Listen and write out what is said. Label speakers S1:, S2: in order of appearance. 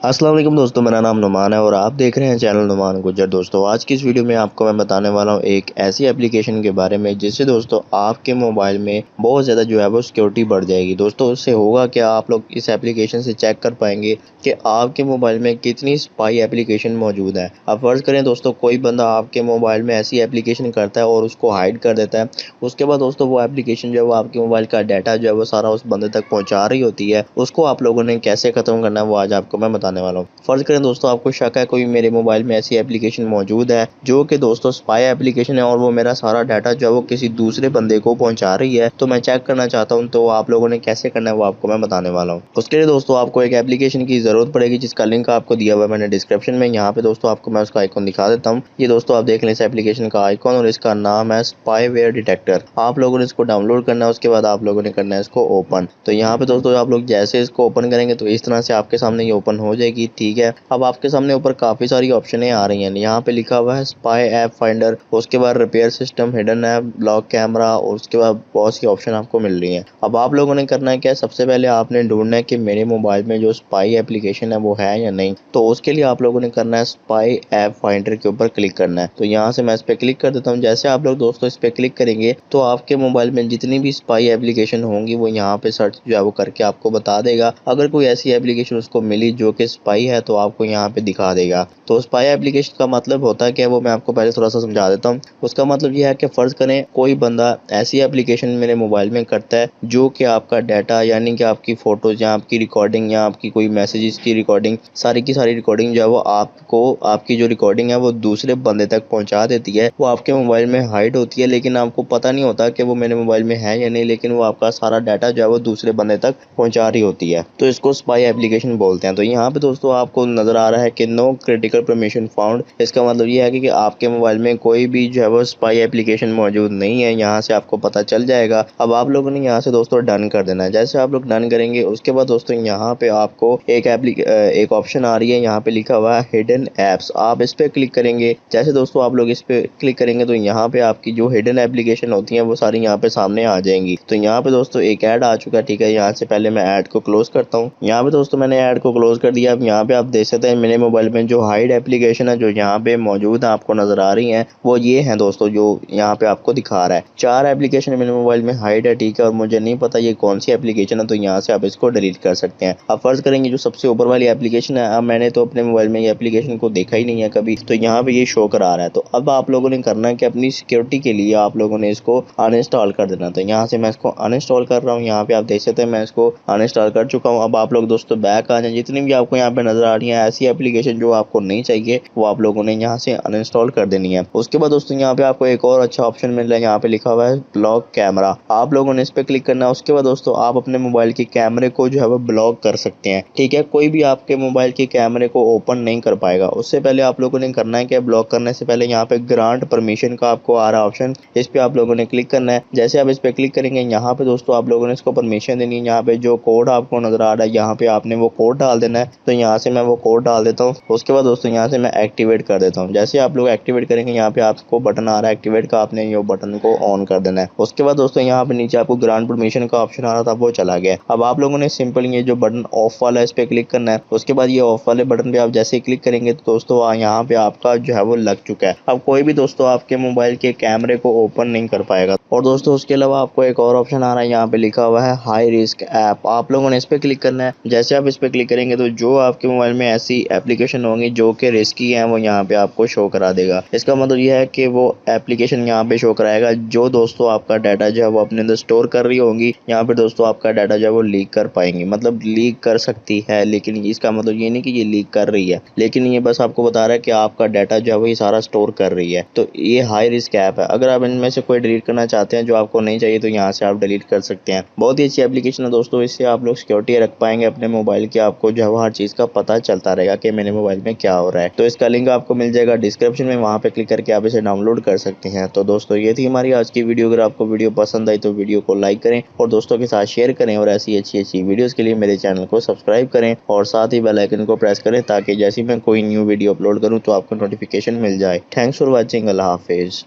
S1: अस्सलाम वालेकुम दोस्तों, मेरा नाम नुमान है और आप देख रहे हैं चैनल नुमान गुज्जर। दोस्तों आज की इस वीडियो में आपको मैं बताने वाला हूं एक ऐसी एप्लीकेशन के बारे में जिससे दोस्तों आपके मोबाइल में बहुत ज़्यादा जो है वो सिक्योरिटी बढ़ जाएगी। दोस्तों उससे होगा क्या, आप लोग इस एप्लीकेशन से चेक कर पाएंगे कि आपके मोबाइल में कितनी स्पाई एप्लीकेशन मौजूद है। अब फ़र्ज़ करें दोस्तों कोई बंदा आपके मोबाइल में ऐसी एप्लीकेशन करता है और उसको हाइड कर देता है। उसके बाद दोस्तों वो एप्लीकेशन जो है वो आपके मोबाइल का डाटा जो है वो सारा उस बंदे तक पहुँचा रही होती है। उसको आप लोगों ने कैसे ख़त्म करना है वो आज आपको मैं बताने वाला हूँ। फर्ज करें दोस्तों आपको शक है कोई मेरे मोबाइल में ऐसी एप्लीकेशन मौजूद है जो कि दोस्तों स्पाई एप्लीकेशन है और वो मेरा सारा डाटा जो है वो किसी दूसरे बंदे को पहुंचा रही है, तो मैं चेक करना चाहता हूं। तो आप लोगों ने कैसे करना है वो आपको मैं बताने वाला हूं। उसके लिए दोस्तों आपको एक एप्लीकेशन की जरूरत पड़ेगी जिसका लिंक आपको दिया हुआ है मैंने डिस्क्रिप्शन में। यहाँ पे दोस्तों आपको मैं उसका आइकॉन दिखा देता हूँ। ये दोस्तों आप देख लें इस एप्लीकेशन का आइकॉन और इसका नाम है स्पाईवेयर डिटेक्टर। आप लोगों ने इसको डाउनलोड करना है, उसके बाद आप लोगों ने करना है इसको ओपन। तो यहाँ पे दोस्तों आप लोग जैसे इसको ओपन करेंगे तो इस तरह से आपके सामने ये ओपन हो जाएगी। ठीक है, अब आपके सामने ऊपर काफी सारी ऑप्शनें आ रही हैं। यहाँ पे लिखा हुआ है स्पाई ऐप फाइंडर, उसके बाद repair system, hidden app, block camera और उसके बाद बहुत सी ऑप्शन आपको मिल रही हैं। अब आप लोगों ने करना है क्या, सबसे पहले आपने ढूंढना है कि मेरे मोबाइल में जो स्पाई एप्लीकेशन है वो है या नहीं। तो उसके लिए आप लोगों ने करना है स्पाई ऐप फाइंडर के ऊपर क्लिक करना है। तो यहाँ से मैं इस पर क्लिक कर देता हूँ। जैसे आप लोग दोस्तों इस पर क्लिक करेंगे तो आपके मोबाइल में जितनी भी स्पाई एप्लीकेशन होंगी वो यहाँ पे सर्च जो है वो करके आपको बता देगा। अगर कोई ऐसी एप्लीकेशन उसको मिली जो कि स्पाई है तो आपको यहाँ पे दिखा देगा। तो स्पाई एप्लीकेशन का मतलब होता है कि वो मैं आपको पहले थोड़ा सा समझा देता हूँ। उसका मतलब यह है कि फर्ज करें कोई बंदा ऐसी एप्लीकेशन मेरे मोबाइल में करता है जो कि आपका डाटा यानी कि आपकी फोटोज या आपकी रिकॉर्डिंग या आपकी कोई मैसेजेस की रिकॉर्डिंग, सारी की सारी रिकॉर्डिंग जो है वो आपको, आपकी जो रिकॉर्डिंग है वो दूसरे बंदे तक पहुंचा देती है। वो आपके मोबाइल में हाइड होती है लेकिन आपको पता नहीं होता कि वो मेरे मोबाइल में है या नहीं, लेकिन वो आपका सारा डाटा जो है वो दूसरे बंदे तक पहुंचा रही होती है। तो इसको स्पाई एप्लीकेशन बोलते हैं। तो यहाँ पे दोस्तों आपको नजर आ रहा है कि नो क्रिटिकल परमिशन फाउंड। इसका मतलब ये है कि आपके मोबाइल में कोई भी जो है वो स्पाई एप्लीकेशन मौजूद नहीं है। यहाँ से आपको पता चल जाएगा। अब आप लोगों ने यहाँ से दोस्तों डन कर देना है। जैसे आप लोग डन करेंगे उसके बाद दोस्तों यहाँ पे आपको एक ऑप्शन आ रही है, यहाँ पे लिखा हुआ है हिडन एप्स। आप इस पे क्लिक करेंगे। जैसे दोस्तों आप लोग इस पे क्लिक करेंगे तो यहाँ पे आपकी जो हिडन एप्लीकेशन होती है वो सारी यहाँ पे सामने आ जाएंगी। तो यहाँ पे दोस्तों एक ऐड आ चुका है। ठीक है, यहाँ से पहले मैं ऐड को क्लोज करता हूँ। यहाँ पे दोस्तों मैंने ऐड को क्लोज कर दिया। अब यहाँ पे आप देख सकते हैं मेरे मोबाइल में जो हाइड एप्लीकेशन है जो यहाँ पे मौजूद है आपको नजर आ रही हैं वो ये हैं दोस्तों, जो यहाँ पे आपको दिखा रहा है। 4 एप्लीकेशन मेरे मोबाइल में हाइड है। ठीक है, और मुझे नहीं पता ये कौन सी एप्लीकेशन है, तो यहाँ से आप इसको डिलीट कर सकते हैं। अब फर्ज करेंगे जो सबसे ऊपर वाली एप्लीकेशन है, अब मैंने तो अपने मोबाइल में ये एप्लीकेशन को देखा ही नहीं है कभी, तो यहाँ पे ये शो करा रहा है। तो अब आप लोगों ने करना है कि अपनी सिक्योरिटी के लिए आप लोगों ने इसको अनइंस्टॉल कर देना। तो यहाँ से मैं इसको अनइंस्टॉल कर रहा हूँ। यहाँ पे आप देख सकते हैं मैं इसको अनइंस्टॉल कर चुका हूँ। अब आप लोग दोस्तों बैक आ जाए। जितनी भी आपको यहाँ पे नजर आ रही है ऐसी एप्लीकेशन जो आपको नहीं चाहिए वो आप लोगों ने यहाँ से अनइंस्टॉल कर देनी है। उसके बाद दोस्तों यहाँ पे आपको एक और अच्छा ऑप्शन मिल रहा है, यहाँ पे लिखा हुआ है ब्लॉक कैमरा। आप लोगों ने इस पे क्लिक करना है। उसके बाद दोस्तों आप अपने मोबाइल के कैमरे को जो है वो ब्लॉक कर सकते हैं। ठीक है, कोई भी आपके मोबाइल के कैमरे को ओपन नहीं कर पाएगा। उससे पहले आप लोगों ने करना है कि ब्लॉक करने से पहले यहाँ पे ग्रांट परमिशन का आपको आ रहा ऑप्शन, इस पे आप लोगों ने क्लिक करना है। जैसे आप इस पे क्लिक करेंगे यहाँ पे दोस्तों आप लोगों ने इसको परमिशन देनी है। यहाँ पे जो कोड आपको नजर आ रहा है यहाँ पे आपने वो कोड डाल देना है। तो यहाँ से मैं वो कोड डाल देता हूँ। उसके बाद दोस्तों यहाँ से मैं एक्टिवेट कर देता हूँ। जैसे आप लोग एक्टिवेट करेंगे यहाँ पे आपको बटन आ रहा है एक्टिवेट का, आपने ये बटन को ऑन कर देना है। उसके बाद दोस्तों यहाँ पे नीचे आपको ग्रांट परमिशन का ऑप्शन आ रहा था वो चला गया। अब आप लोगों ने सिंपल ये जो बटन ऑफ वाला है इस पे क्लिक करना है। उसके बाद ये ऑफ वाले बटन पे आप जैसे ही क्लिक करेंगे तो दोस्तों यहाँ पे आपका जो है वो लग चुका है। अब कोई भी दोस्तों आपके मोबाइल के कैमरे को ओपन नहीं कर पाएगा। और दोस्तों उसके अलावा आपको एक और ऑप्शन आ रहा है, यहाँ पे लिखा हुआ है हाई रिस्क ऐप। आप लोगों ने इस पे क्लिक करना है। जैसे आप इस पे क्लिक करेंगे तो जो आपके मोबाइल में ऐसी एप्लीकेशन होंगी जो कि रिस्की है वो यहाँ पे आपको शो करा देगा। इसका मतलब यह है कि वो एप्लीकेशन यहाँ पे शो कराएगा जो दोस्तों आपका डाटा जो है वो अपने अंदर स्टोर कर रही होंगी। यहाँ पे दोस्तों आपका डाटा जो है वो लीक कर पाएंगी, मतलब लीक कर सकती है, लेकिन इसका मतलब ये नहीं कि ये लीक कर रही है, लेकिन ये बस आपको बता रहा है कि आपका डाटा जो है वो ये सारा स्टोर कर रही है। तो ये हाई रिस्क ऐप है। अगर आप इनमें से कोई डिलीट करना चाहते हैं जो आपको नहीं चाहिए तो यहाँ से आप डिलीट कर सकते हैं। बहुत ही अच्छी एप्लीकेशन है दोस्तों, इससे आप लोग सिक्योरिटी रख पाएंगे अपने मोबाइल की। आपको जो है हर चीज का पता चलता रहेगा कि मेरे मोबाइल में क्या हो रहा है। तो इसका लिंक आपको मिल जाएगा डिस्क्रिप्शन में, वहां पे क्लिक करके आप इसे डाउनलोड कर सकते हैं। तो दोस्तों ये थी हमारी आज की वीडियो। अगर आपको वीडियो पसंद आई तो वीडियो को लाइक करें और दोस्तों के साथ शेयर करें, और ऐसी अच्छी वीडियोस के लिए मेरे चैनल को सब्सक्राइब करें और साथ ही बेल आइकन को प्रेस करें ताकि जैसे मैं कोई न्यू वीडियो अपलोड करूं तो आपको नोटिफिकेशन मिल जाए। Thanks for watching. Allah Hafiz.